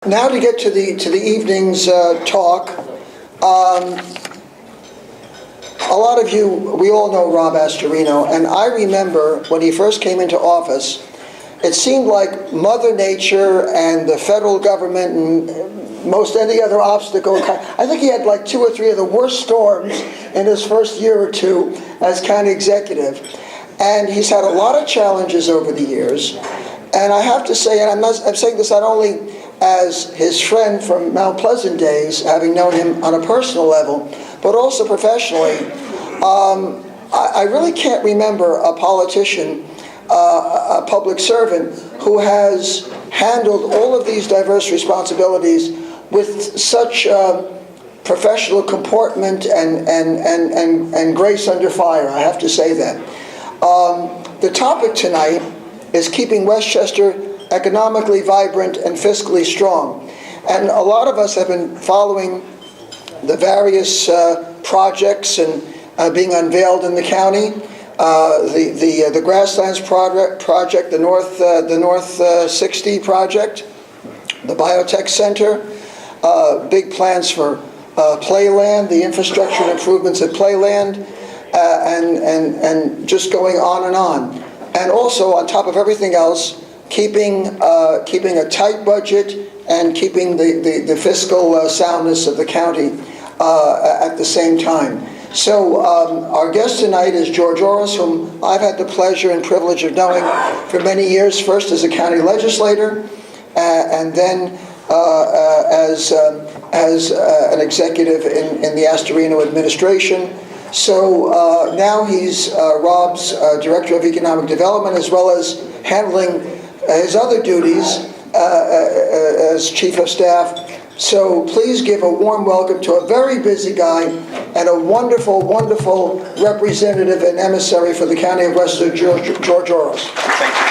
Now to get to the evening's talk. A lot of you, we all know Rob Astorino, and I remember when he first came into office, it seemed like Mother Nature and the federal government and most any other obstacle. I think he had like 2 or 3 of the worst storms in his first year or two as county executive. And he's had a lot of challenges over the years. And I have to say, and I'm saying this not only as his friend from Mount Pleasant days, having known him on a personal level, but also professionally, I really can't remember a politician, a public servant, who has handled all of these diverse responsibilities with such professional comportment and grace under fire. I have to say that. The topic tonight is keeping Westchester economically vibrant and fiscally strong. And a lot of us have been following the various projects and being unveiled in the county. The Grasslands project, the North 60 project, the Biotech Center, big plans for Playland, the infrastructure and improvements at Playland, and just going on and on. And also, on top of everything else, keeping a tight budget and keeping the fiscal soundness of the county at the same time. So our guest tonight is George Oros, whom I've had the pleasure and privilege of knowing for many years, first as a county legislator, and then as an executive in the Astorino administration. So now he's Rob's Director of Economic Development, as well as handling his other duties as Chief of Staff. So please give a warm welcome to a very busy guy and a wonderful, wonderful representative and emissary for the County of Westchester, George Oros. Thank you.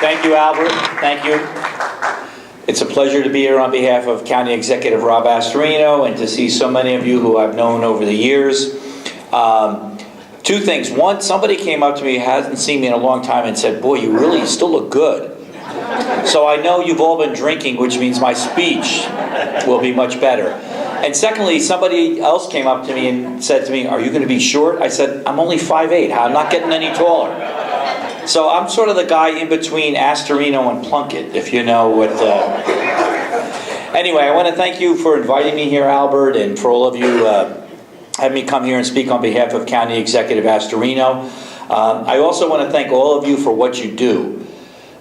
Thank you, Albert. Thank you. It's a pleasure to be here on behalf of County Executive Rob Astorino and to see so many of you who I've known over the years. 2 things. One, somebody came up to me, hasn't seen me in a long time, and said, "Boy, you really still look good." So I know you've all been drinking, which means my speech will be much better. And secondly, somebody else came up to me and said to me, "Are you going to be short?" I said, "I'm only 5'8". I'm not getting any taller." So I'm sort of the guy in between Astorino and Plunkett, if you know what... Anyway, I want to thank you for inviting me here, Albert, and for all of you having me come here and speak on behalf of County Executive Astorino. I also want to thank all of you for what you do,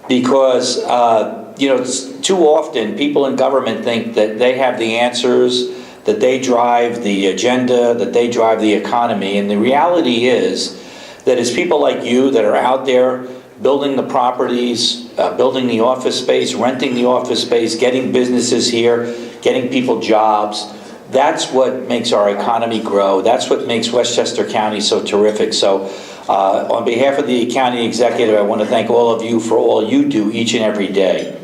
because too often people in government think that they have the answers, that they drive the agenda, that they drive the economy, and the reality is that it's people like you that are out there building the properties, building the office space, renting the office space, getting businesses here, getting people jobs. That's what makes our economy grow. That's what makes Westchester County so terrific. So on behalf of the county executive, I want to thank all of you for all you do each and every day.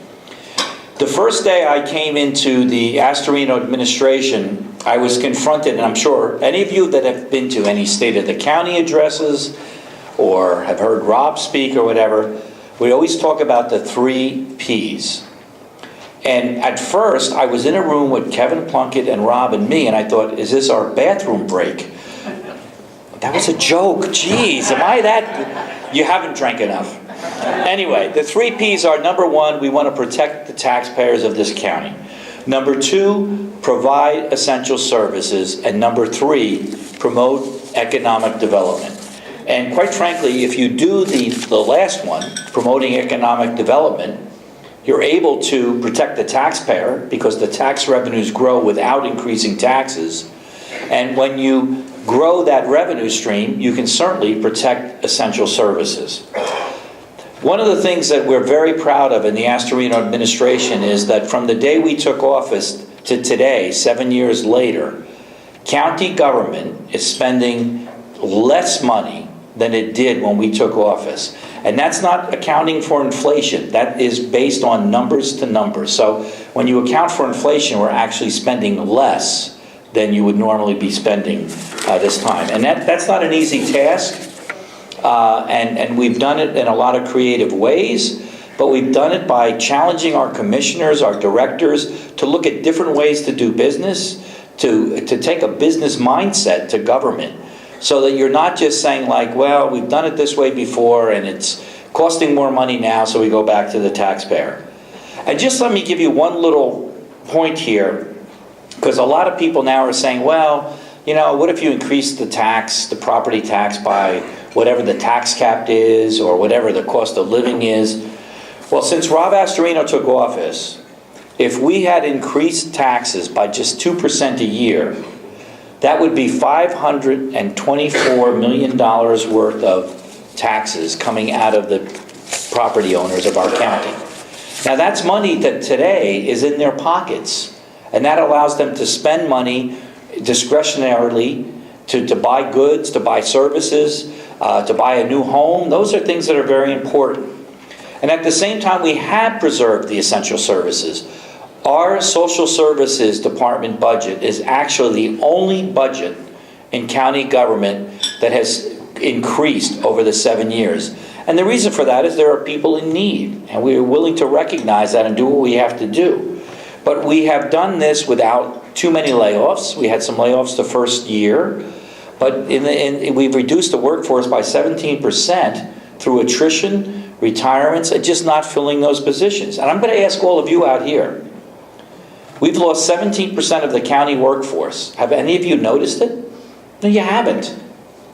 The first day I came into the Astorino administration, I was confronted, and I'm sure any of you that have been to any State of the County addresses or have heard Rob speak or whatever, we always talk about the 3 Ps. And at first, I was in a room with Kevin Plunkett and Rob and me, and I thought, is this our bathroom break? That was a joke. Jeez, am I that? You haven't drank enough. Anyway, the 3 Ps are, number 1, we want to protect the taxpayers of this county. Number 2, provide essential services. And number 3, promote economic development. And quite frankly, if you do the last one, promoting economic development, you're able to protect the taxpayer because the tax revenues grow without increasing taxes. And when you grow that revenue stream, you can certainly protect essential services. One of the things that we're very proud of in the Astorino administration is that from the day we took office to today, 7 years later, county government is spending less money than it did when we took office. And that's not accounting for inflation. That is based on numbers to numbers. So when you account for inflation, we're actually spending less than you would normally be spending this time. And that's not an easy task. And we've done it in a lot of creative ways. but we've done it by challenging our commissioners, our directors, to look at different ways to do business, to take a business mindset to government, so that you're not just saying like, well, we've done it this way before and it's costing more money now, so we go back to the taxpayer. And just let me give you one little point here, because a lot of people now are saying, well, you know, what if you increase the tax, the property tax, by whatever the tax cap is or whatever the cost of living is? Well, since Rob Astorino took office, if we had increased taxes by just 2% a year, that would be $524 million worth of taxes coming out of the property owners of our county. Now that's money that today is in their pockets, and that allows them to spend money discretionarily to buy goods, to buy services, to buy a new home. Those are things that are very important. And at the same time, we have preserved the essential services. Our social services department budget is actually the only budget in county government that has increased over the 7 years. And the reason for that is there are people in need, and we are willing to recognize that and do what we have to do. But we have done this without too many layoffs. We had some layoffs the first year, but we've reduced the workforce by 17% through attrition, retirements, and just not filling those positions. And I'm going to ask all of you out here, we've lost 17% of the county workforce. Have any of you noticed it? No, you haven't.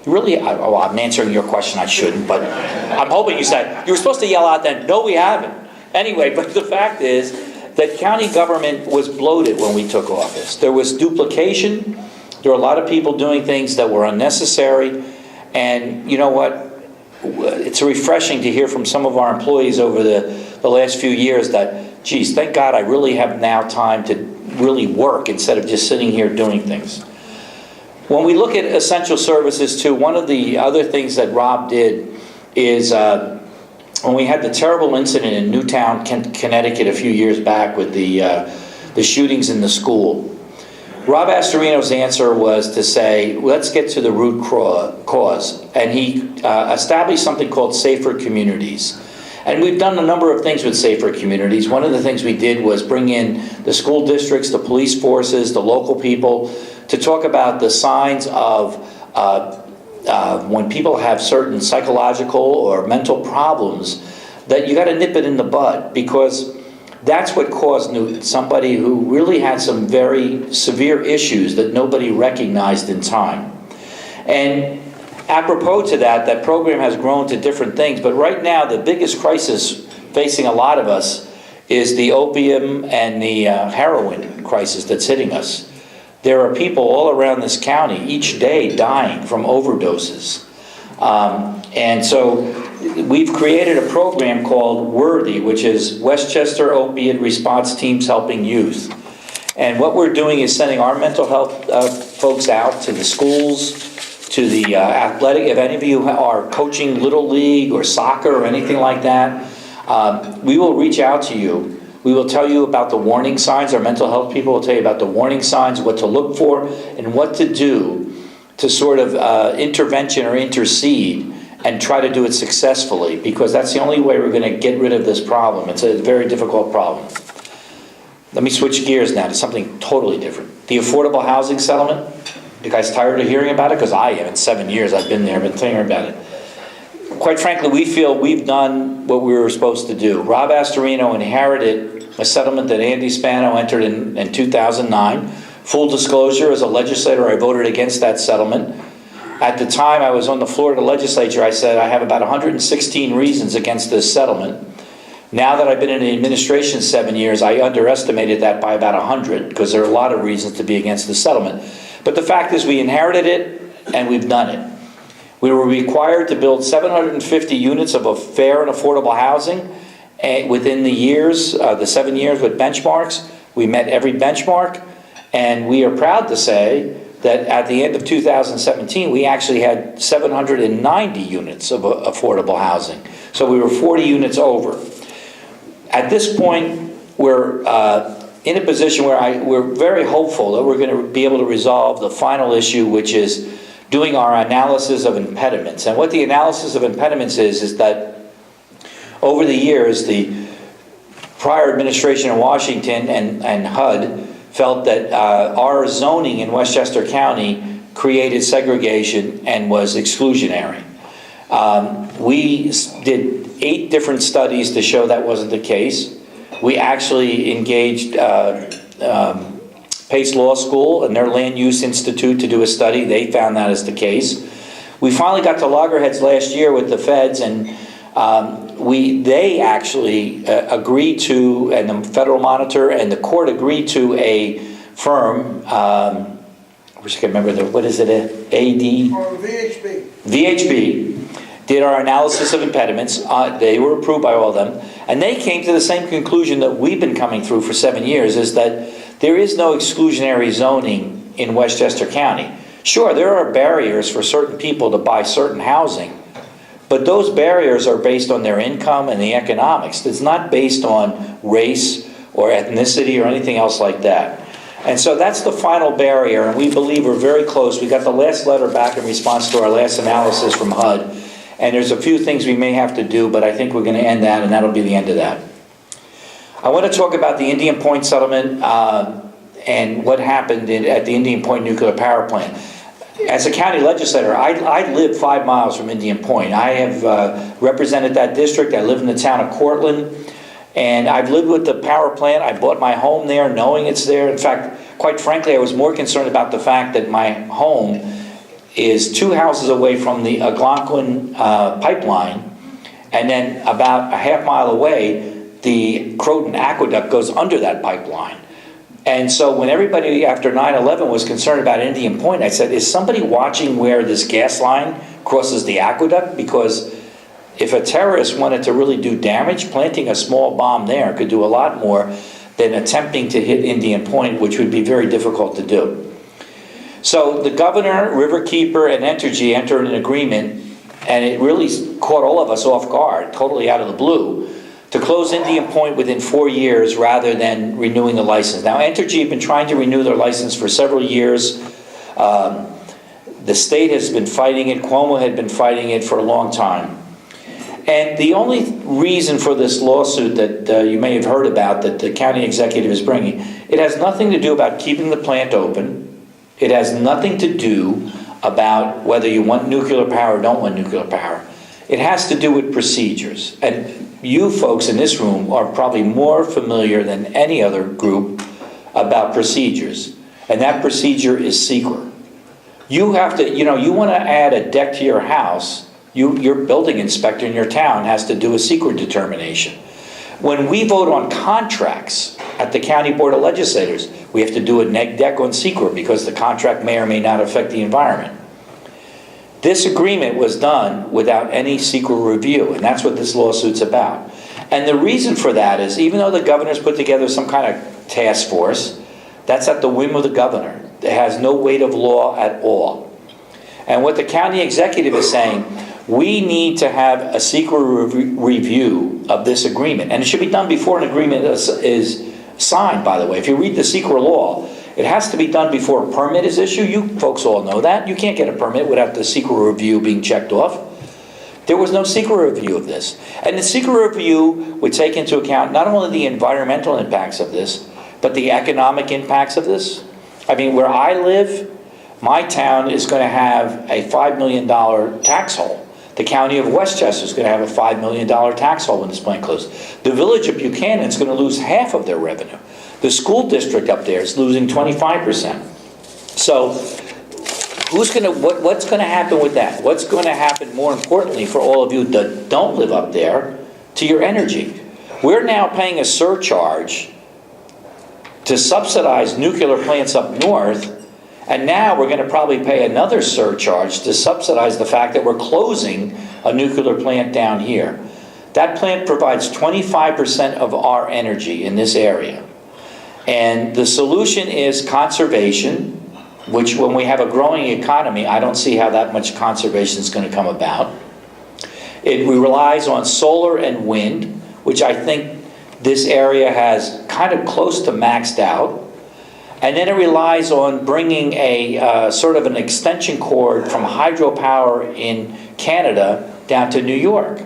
Really, I'm answering your question, I shouldn't, but I'm hoping you said, you were supposed to yell out then, no we haven't. Anyway, but the fact is that county government was bloated when we took office. There was duplication, there were a lot of people doing things that were unnecessary, and you know what? It's refreshing to hear from some of our employees over the last few years that, geez, thank God I really have now time to really work instead of just sitting here doing things. When we look at essential services too, one of the other things that Rob did is when we had the terrible incident in Newtown, Connecticut a few years back with the shootings in the school, Rob Astorino's answer was to say, let's get to the root cause. And he established something called Safer Communities. And we've done a number of things with Safer Communities. One of the things we did was bring in the school districts, the police forces, the local people, to talk about the signs of when people have certain psychological or mental problems, that you got to nip it in the bud, because that's what caused Newton, somebody who really had some very severe issues that nobody recognized in time. And apropos to that, that program has grown to different things, but right now the biggest crisis facing a lot of us is the opium and the heroin crisis that's hitting us. There are people all around this county each day dying from overdoses. And so we've created a program called WORTHY, which is Westchester Opiate Response Teams Helping Youth. And what we're doing is sending our mental health folks out to the schools, to the athletic. If any of you are coaching Little League or soccer or anything like that, we will reach out to you. We will tell you about the warning signs. Our mental health people will tell you about the warning signs, what to look for, and what to do to sort of intervention or intercede and try to do it successfully, because that's the only way we're going to get rid of this problem. It's a very difficult problem. Let me switch gears now to something totally different. The affordable housing settlement. You guys tired of hearing about it? Because I am. In 7 years I've been there, I've been thinking about it. Quite frankly, we feel we've done what we were supposed to do. Rob Astorino inherited a settlement that Andy Spano entered in 2009. Full disclosure, as a legislator, I voted against that settlement. At the time I was on the floor of the legislature, I said I have about 116 reasons against this settlement. Now that I've been in the administration 7 years, I underestimated that by about 100, because there are a lot of reasons to be against the settlement. But the fact is, we inherited it and we've done it. We were required to build 750 units of a fair and affordable housing within the years, the 7 years with benchmarks. We met every benchmark, and we are proud to say that at the end of 2017, we actually had 790 units of affordable housing. So we were 40 units over. At this point, we're in a position where we're very hopeful that we're going to be able to resolve the final issue, which is doing our analysis of impediments. And what the analysis of impediments is that Over the years, the prior administration in Washington and HUD felt that our zoning in Westchester County created segregation and was exclusionary. We did 8 different studies to show that wasn't the case. We actually engaged Pace Law School and their Land Use Institute to do a study. They found that is the case. We finally got to loggerheads last year with the feds, and they actually agreed to, and the federal monitor and the court agreed to a firm, I wish I could remember, what is it, AD? Or VHB. VHB did our analysis of impediments. They were approved by all of them, and they came to the same conclusion that we've been coming through for 7 years, is that there is no exclusionary zoning in Westchester County. Sure, there are barriers for certain people to buy certain housing, but those barriers are based on their income and the economics. It's not based on race or ethnicity or anything else like that. And so that's the final barrier, and we believe we're very close. We got the last letter back in response to our last analysis from HUD, and there's a few things we may have to do, but I think we're going to end that, and that'll be the end of that. I want to talk about the Indian Point settlement and what happened at the Indian Point nuclear power plant. As a county legislator, I live 5 miles from Indian Point. I have represented that district. I live in the town of Cortland, and I've lived with the power plant. I bought my home there knowing it's there. In fact, quite frankly, I was more concerned about the fact that my home is 2 houses away from the Algonquin pipeline, and then about a half mile away, the Croton Aqueduct goes under that pipeline. And so when everybody after 9/11 was concerned about Indian Point, I said, is somebody watching where this gas line crosses the aqueduct? Because if a terrorist wanted to really do damage, planting a small bomb there could do a lot more than attempting to hit Indian Point, which would be very difficult to do. So the governor, Riverkeeper, and Entergy entered an agreement, and it really caught all of us off guard, totally out of the blue, to close Indian Point within 4 years rather than renewing the license. Now, Entergy have been trying to renew their license for several years. The state has been fighting it. Cuomo had been fighting it for a long time. And the only reason for this lawsuit that you may have heard about that the county executive is bringing, it has nothing to do about keeping the plant open. It has nothing to do about whether you want nuclear power or don't want nuclear power. It has to do with procedures. And you folks in this room are probably more familiar than any other group about procedures. And that procedure is secret. You have to, you want to add a deck to your house, your building inspector in your town has to do a secret determination. When we vote on contracts at the County Board of Legislators, we have to do a neg deck on secret because the contract may or may not affect the environment. This agreement was done without any secret review, and that's what this lawsuit's about. And the reason for that is, even though the governor's put together some kind of task force, that's at the whim of the governor. It has no weight of law at all. And what the county executive is saying, we need to have a secret review of this agreement. And it should be done before an agreement is signed, by the way. If you read the secret law, it has to be done before a permit is issued. You folks all know that. You can't get a permit without the secret review being checked off. There was no secret review of this. And the secret review would take into account not only the environmental impacts of this, but the economic impacts of this. I mean, where I live, my town is going to have a $5 million tax hole. The county of Westchester is going to have a $5 million tax hole when this plant closes. The village of Buchanan is going to lose half of their revenue. The school district up there is losing 25%. So what's going to happen with that? What's going to happen, more importantly, for all of you that don't live up there, to your energy? We're now paying a surcharge to subsidize nuclear plants up north, and now we're going to probably pay another surcharge to subsidize the fact that we're closing a nuclear plant down here. That plant provides 25% of our energy in this area. And the solution is conservation, which when we have a growing economy, I don't see how that much conservation is going to come about. It relies on solar and wind, which I think this area has kind of close to maxed out. And then it relies on bringing a sort of an extension cord from hydropower in Canada down to New York.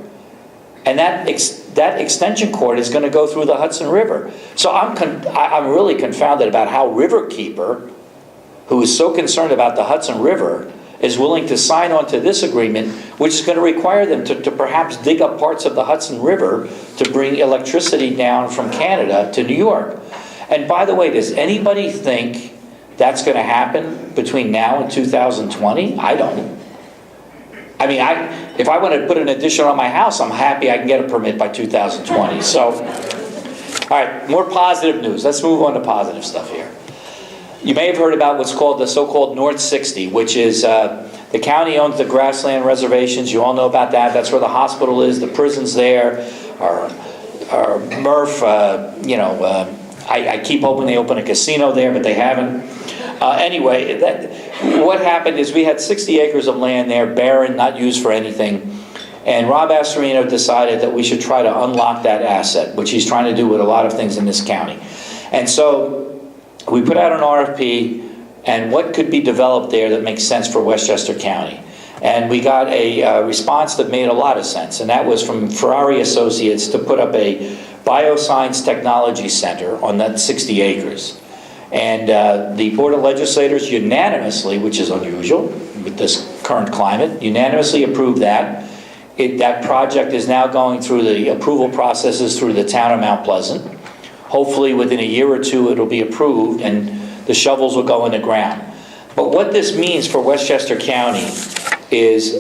And that that extension cord is going to go through the Hudson River. So I'm really confounded about how Riverkeeper, who is so concerned about the Hudson River, is willing to sign on to this agreement, which is going to require them to perhaps dig up parts of the Hudson River to bring electricity down from Canada to New York. And by the way, does anybody think that's going to happen between now and 2020? I don't. I mean, if I want to put an addition on my house, I'm happy I can get a permit by 2020. So, all right, more positive news. Let's move on to positive stuff here. You may have heard about what's called the so-called North 60, which is the county owns the grassland reservations. You all know about that. That's where the hospital is, the prison's there, our MRF, I keep hoping they open a casino there, but they haven't. Anyway, what happened is we had 60 acres of land there, barren, not used for anything. And Rob Astorino decided that we should try to unlock that asset, which he's trying to do with a lot of things in this county. And so we put out an RFP, and what could be developed there that makes sense for Westchester County. And we got a response that made a lot of sense, and that was from Ferrari Associates to put up a bioscience technology center on that 60 acres. And the Board of Legislators unanimously, which is unusual with this current climate, unanimously approved that. That project is now going through the approval processes through the town of Mount Pleasant. Hopefully within a year or two it'll be approved and the shovels will go in the ground. But what this means for Westchester County is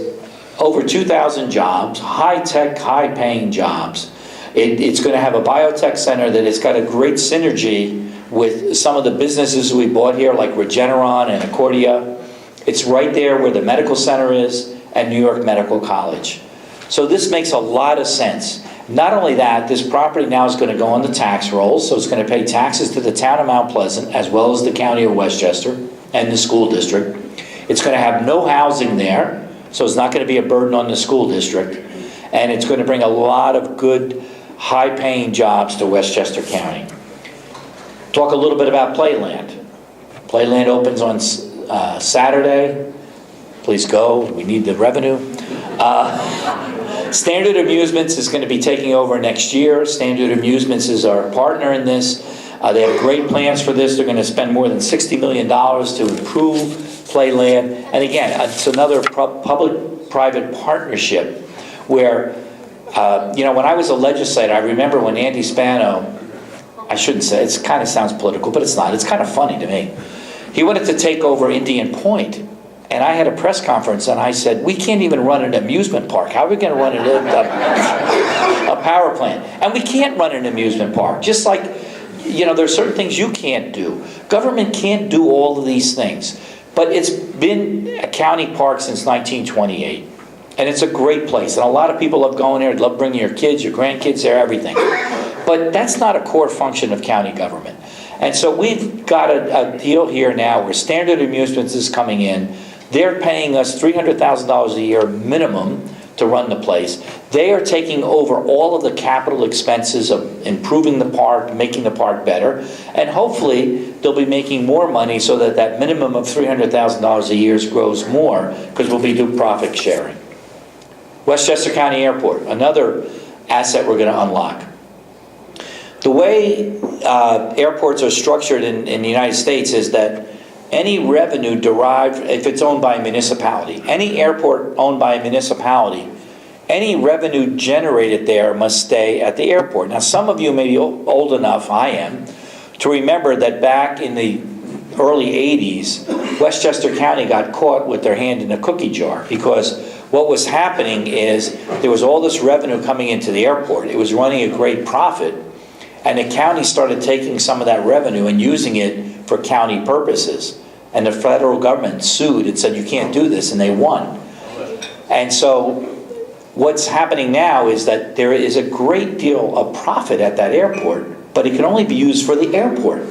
over 2,000 jobs, high-tech, high-paying jobs. It's going to have a biotech center that has got a great synergy with some of the businesses we bought here, like Regeneron and Accordia. It's right there where the medical center is and New York Medical College. So this makes a lot of sense. Not only that, this property now is going to go on the tax rolls, so it's going to pay taxes to the town of Mount Pleasant, as well as the county of Westchester and the school district. It's going to have no housing there, so it's not going to be a burden on the school district. And it's going to bring a lot of good, high-paying jobs to Westchester County. Talk a little bit about Playland. Playland opens on Saturday. Please go, we need the revenue. Standard Amusements is going to be taking over next year. Standard Amusements is our partner in this. They have great plans for this. They're going to spend more than $60 million to improve Playland. And again, it's another public-private partnership where, when I was a legislator, I remember when Andy Spano, I shouldn't say, it kind of sounds political, but it's not. It's kind of funny to me. He wanted to take over Indian Point. And I had a press conference, and I said, we can't even run an amusement park. How are we going to run a power plant? And we can't run an amusement park. Just like, there's certain things you can't do. Government can't do all of these things. But it's been a county park since 1928. And it's a great place. And a lot of people love going there, love bringing your kids, your grandkids there, everything. But that's not a core function of county government. And so we've got a deal here now where Standard Amusements is coming in. They're paying us $300,000 a year minimum to run the place. They are taking over all of the capital expenses of improving the park, making the park better, and hopefully they'll be making more money so that that minimum of $300,000 a year grows more, because we'll be doing profit sharing. Westchester County Airport, another asset we're going to unlock. The way airports are structured in the United States is that any revenue derived, if it's owned by a municipality, any airport owned by a municipality, any revenue generated there must stay at the airport. Now, some of you may be old enough, I am, to remember that back in the early 80s, Westchester County got caught with their hand in a cookie jar, because what was happening is there was all this revenue coming into the airport. It was running a great profit, and the county started taking some of that revenue and using it for county purposes. And the federal government sued and said, you can't do this, and they won. And so what's happening now is that there is a great deal of profit at that airport, but it can only be used for the airport.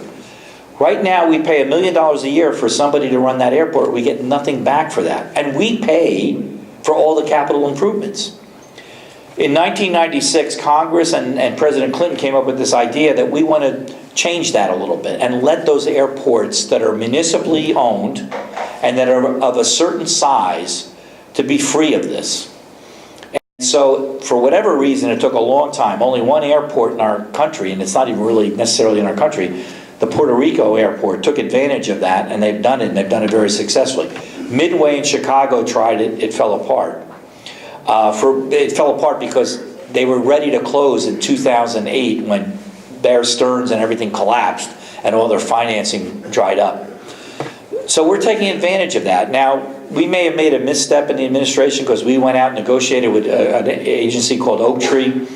Right now, we pay $1 million a year for somebody to run that airport. We get nothing back for that. And we pay for all the capital improvements. In 1996, Congress and President Clinton came up with this idea that we want to change that a little bit and let those airports that are municipally owned and that are of a certain size to be free of this. And so, for whatever reason, it took a long time. Only one airport in our country, and it's not even really necessarily in our country, the Puerto Rico airport took advantage of that, and they've done it, and they've done it very successfully. Midway in Chicago tried it, it fell apart. It fell apart because they were ready to close in 2008 when Bear Stearns and everything collapsed and all their financing dried up. So we're taking advantage of that. Now, we may have made a misstep in the administration because we went out and negotiated with an agency called Oak Tree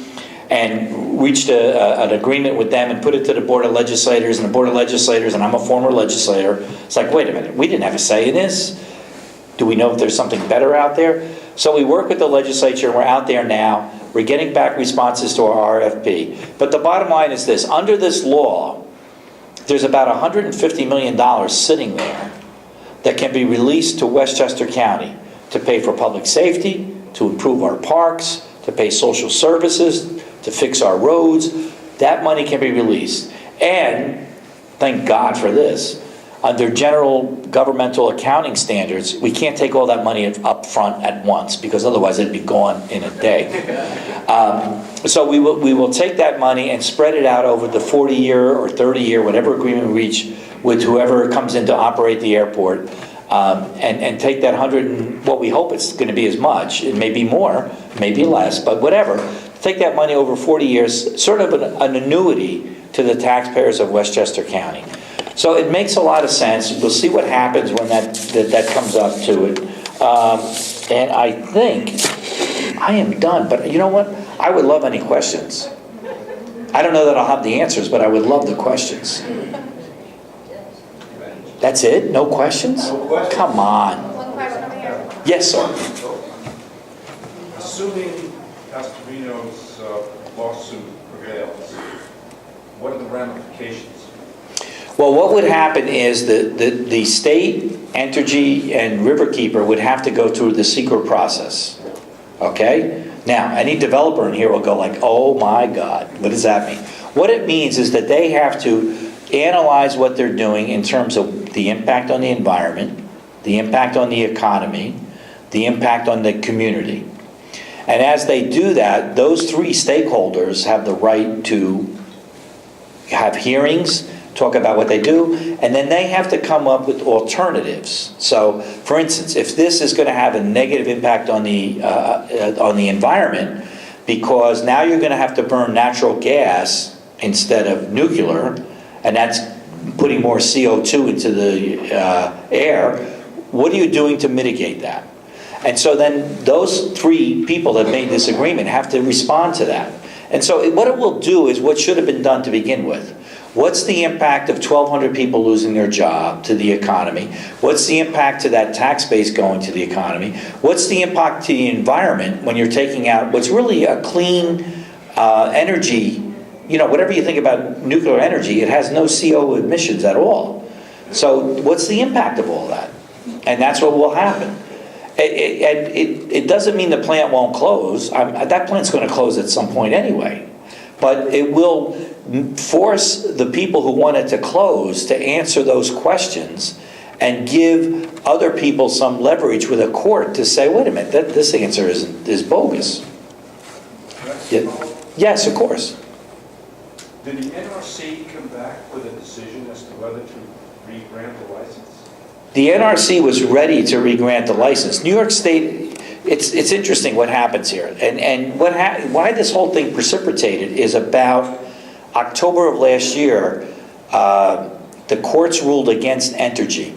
and reached an agreement with them and put it to the Board of Legislators, and the Board of Legislators, and I'm a former legislator, it's like, wait a minute, we didn't have a say in this. Do we know if there's something better out there? So we work with the legislature, and we're out there now. We're getting back responses to our RFP. But the bottom line is this: under this law, there's about $150 million sitting there that can be released to Westchester County to pay for public safety, to improve our parks, to pay social services, to fix our roads. That money can be released. And, thank God for this, under general governmental accounting standards, we can't take all that money up front at once, because otherwise it'd be gone in a day. So we will take that money and spread it out over the 40-year or 30-year, whatever agreement we reach with whoever comes in to operate the airport, and take that 100, and what we hope it's going to be as much. It may be more, maybe less, but whatever. Take that money over 40 years, sort of an annuity to the taxpayers of Westchester County. So it makes a lot of sense. We'll see what happens when that comes up to it. And I think I am done. But you know what? I would love any questions. I don't know that I'll have the answers, but I would love the questions. That's it? No questions? No questions. Come on. One question over here. Yes, sir. Assuming Astorino's lawsuit prevails, what are the ramifications? Well, what would happen is the state, Entergy, and Riverkeeper would have to go through the secret process. Okay? Now, any developer in here will go like, oh my God, what does that mean? What it means is that they have to analyze what they're doing in terms of the impact on the environment, the impact on the economy, the impact on the community. And as they do that, those three stakeholders have the right to have hearings, talk about what they do, and then they have to come up with alternatives. So, for instance, if this is going to have a negative impact on the environment, because now you're going to have to burn natural gas instead of nuclear, and that's putting more CO2 into the air, what are you doing to mitigate that? And so then those three people that made this agreement have to respond to that. And so what it will do is what should have been done to begin with. What's the impact of 1,200 people losing their job to the economy? What's the impact to that tax base going to the economy? What's the impact to the environment when you're taking out what's really a clean energy? You know, whatever you think about nuclear energy, it has no CO emissions at all. So what's the impact of all that? And that's what will happen. It doesn't mean the plant won't close. That plant's going to close at some point anyway. But it will force the people who want it to close to answer those questions and give other people some leverage with a court to say, wait a minute, this answer is bogus. Yes, of course. Did the NRC come back with a decision as to whether to re-grant the license? The NRC was ready to re-grant the license. New York State, it's interesting what happens here. And why this whole thing precipitated is about October of last year, the courts ruled against Entergy.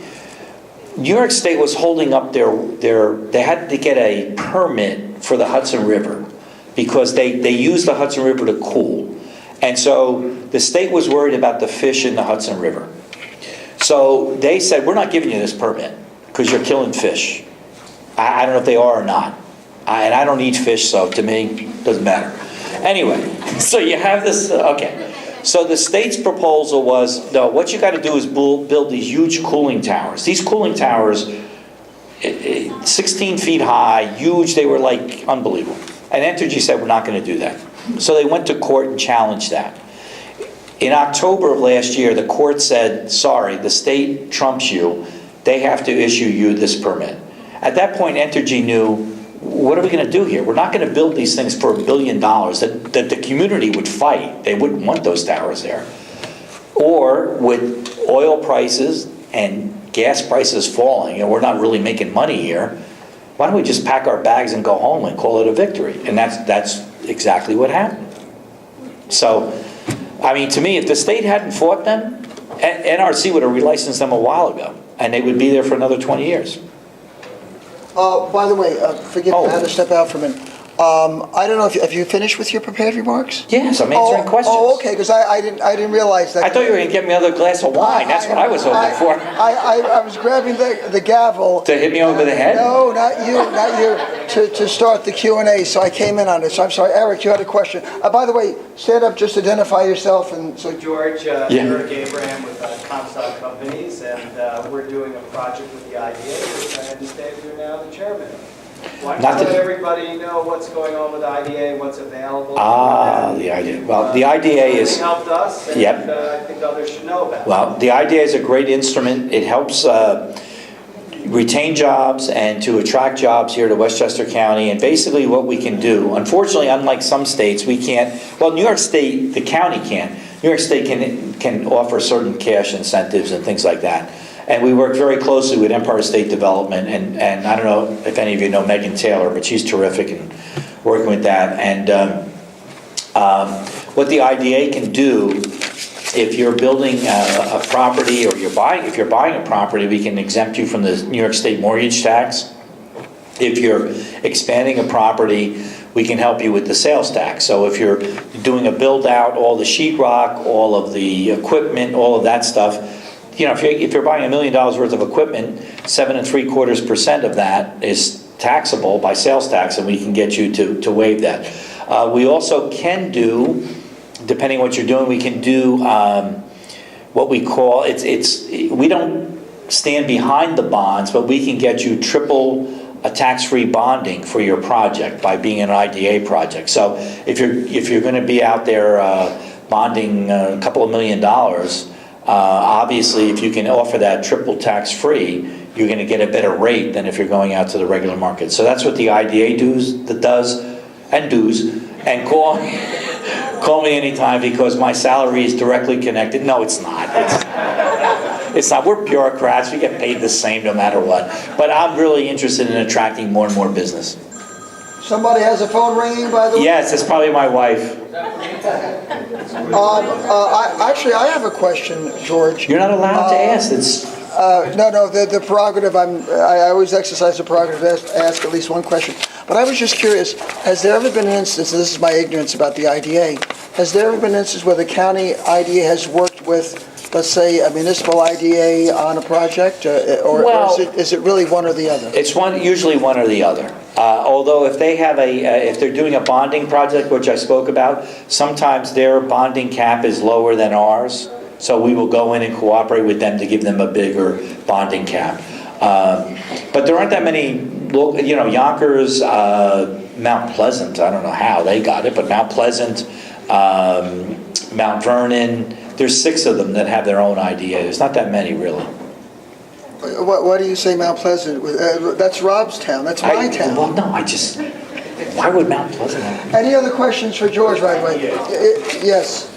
New York State was holding up they had to get a permit for the Hudson River because they used the Hudson River to cool. And so the state was worried about the fish in the Hudson River. So they said, we're not giving you this permit because you're killing fish. I don't know if they are or not. And I don't eat fish, so to me, it doesn't matter. Anyway, so you have this, okay. So the state's proposal was, no, what you got to do is build these huge cooling towers. These cooling towers, 16 feet high, huge, they were like unbelievable. And Entergy said, we're not going to do that. So they went to court and challenged that. In October of last year, the court said, sorry, the state trumps you. They have to issue you this permit. At that point, Entergy knew what are we going to do here? We're not going to build these things for $1 billion that the community would fight. They wouldn't want those towers there. Or with oil prices and gas prices falling, and we're not really making money here, why don't we just pack our bags and go home and call it a victory? And that's exactly what happened. So, I mean, to me, if the state hadn't fought them, NRC would have relicensed them a while ago, and they would be there for another 20 years. By the way, forgive me, I had to step out for a minute. I don't know if have you finished with your prepared remarks? Yes, I'm answering questions. Oh, okay, because I didn't realize that. I thought you were going to get me another glass of wine. That's what I was hoping for. I was grabbing the gavel. To hit me over the head? No, not you, to start the Q&A, so I came in on it. So I'm sorry, Eric, you had a question. By the way, stand up, just identify yourself. And so George, Eric Abraham with Comstock Companies, and we're doing a project with the IDA, which I understand you're now the chairman of. Why don't you let everybody know what's going on with IDA, what's available? The IDA. Well, the IDA is... It helped us, and Yep. I think others should know about it. Well, the IDA is a great instrument. It helps retain jobs and to attract jobs here to Westchester County. And basically what we can do, unfortunately, unlike some states, we can't... Well, New York State, the county can. New York State can offer certain cash incentives and things like that. And we work very closely with Empire State Development, and I don't know if any of you know Megan Taylor, but she's terrific in working with that. And what the IDA can do, if you're building a property or if you're buying a property, we can exempt you from the New York State mortgage tax. If you're expanding a property, we can help you with the sales tax. So if you're doing a build out, all the sheetrock, all of the equipment, all of that stuff, you know, if you're buying $1 million worth of equipment, 7.75% of that is taxable by sales tax, and we can get you to waive that. We also can do, depending on what you're doing, we can do what we call we don't stand behind the bonds, but we can get you triple a tax-free bonding for your project by being an IDA project. So if you're going to be out there bonding a couple of $1 million. Obviously, if you can offer that triple tax-free, you're going to get a better rate than if you're going out to the regular market. So that's what the IDA does, and call me anytime because my salary is directly connected. No, it's not. It's not. We're bureaucrats. We get paid the same no matter what. But I'm really interested in attracting more and more business. somebody has a phone ringing, by the way? Yes, it's probably my wife. Actually, I have a question, George. You're not allowed to ask. It's No, the prerogative, I always exercise the prerogative to ask at least one question. But I was just curious, has there ever been an instance, and this is my ignorance about the IDA, has there ever been an instance where the county IDA has worked with, let's say, a municipal IDA on a project? Or is it really one or the other? It's usually one or the other. Although if they have if they're doing a bonding project, which I spoke about, sometimes their bonding cap is lower than ours. So we will go in and cooperate with them to give them a bigger bonding cap. But there aren't that many, Yonkers, Mount Pleasant, I don't know how they got it, but Mount Pleasant, Mount Vernon, there's 6 of them that have their own IDA. There's not that many, really. Why do you say Mount Pleasant? That's Rob's town, that's my town. Well, no, why would Mount Pleasant have? Any other questions for George, right away? Yes.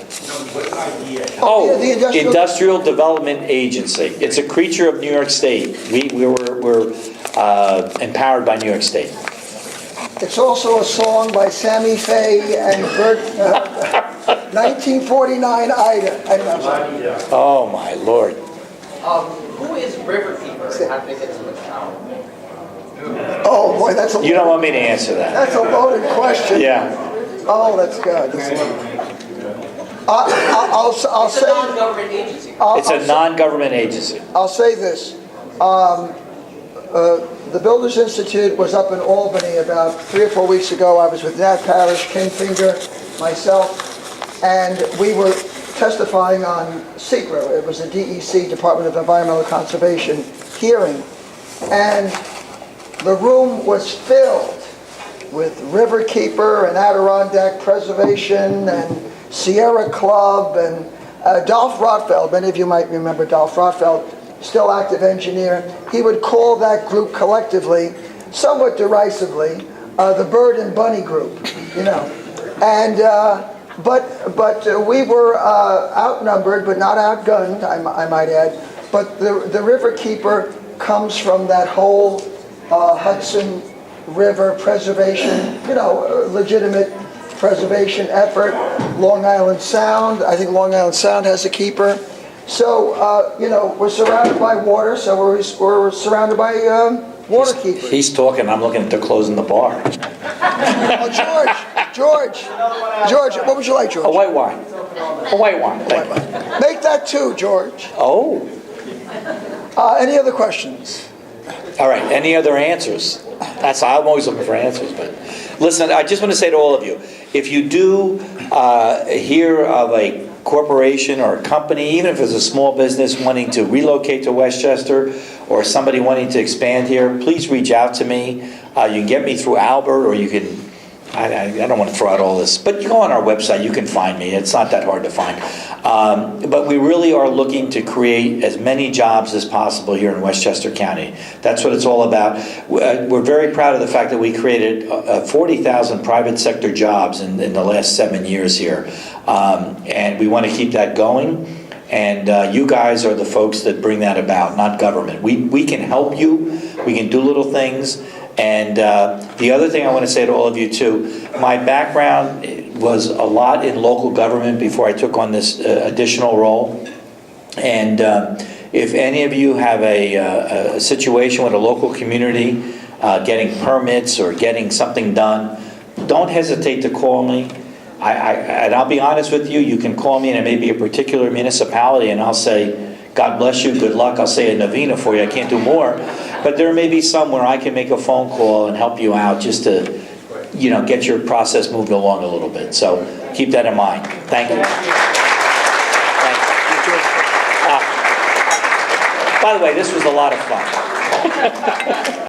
Oh, the Industrial Development Agency. It's a creature of New York State. We're empowered by New York State. It's also a song by Sammy Faye and Bert, 1949 Ida. Oh, my Lord. Who is Riverkeeper and how big is the town? Oh, boy, that's a You don't want me to answer that. That's a loaded question. Yeah. Oh, that's good. I'll It's a say... non-government agency. It's a non-government agency. I'll say this. The Builders Institute was up in Albany about 3 or 4 weeks ago. I was with Nat Parrish, Ken Finger, myself, and we were testifying on SECRA. It was a DEC, Department of Environmental Conservation, hearing. And the room was filled with Riverkeeper and Adirondack Preservation and Sierra Club and Dolph Rothfeld. Many of you might remember Dolph Rothfeld, still active engineer. He would call that group collectively, somewhat derisively, the Bird and Bunny group, you know. And, but we were outnumbered, but not outgunned, I might add. But the river keeper comes from that whole Hudson River preservation, you know, legitimate preservation effort. Long Island Sound, I think Long Island Sound has a keeper. So, you know, we're surrounded by water, so we're surrounded by water keepers. He's talking, I'm looking at closing the bar. Oh, George, what would you like, George? A white wine. A white wine, thank you. Make that two, George. Oh, Any other questions? all right, any other answers? I'm always looking for answers, but listen, I just want to say to all of you, if you do hear of a corporation or a company, even if it's a small business wanting to relocate to Westchester or somebody wanting to expand here, please reach out to me. You can get me through Albert, or you can, I don't want to throw out all this, but you go on our website, you can find me. It's not that hard to find. But we really are looking to create as many jobs as possible here in Westchester County. That's what it's all about. We're very proud of the fact that we created 40,000 private sector jobs in the last 7 years here. And we want to keep that going. And you guys are the folks that bring that about, not government. We can help you. We can do little things. And the other thing I want to say to all of you too, my background was a lot in local government before I took on this additional role. And if any of you have a situation with a local community, getting permits or getting something done, don't hesitate to call me. And I'll be honest with you, you can call me and it may be a particular municipality and I'll say, God bless you, good luck. I'll say a novena for you, I can't do more. But there may be some where I can make a phone call and help you out just to, you know, get your process moving along a little bit. So keep that in mind. Thank you. By the way, this was a lot of fun.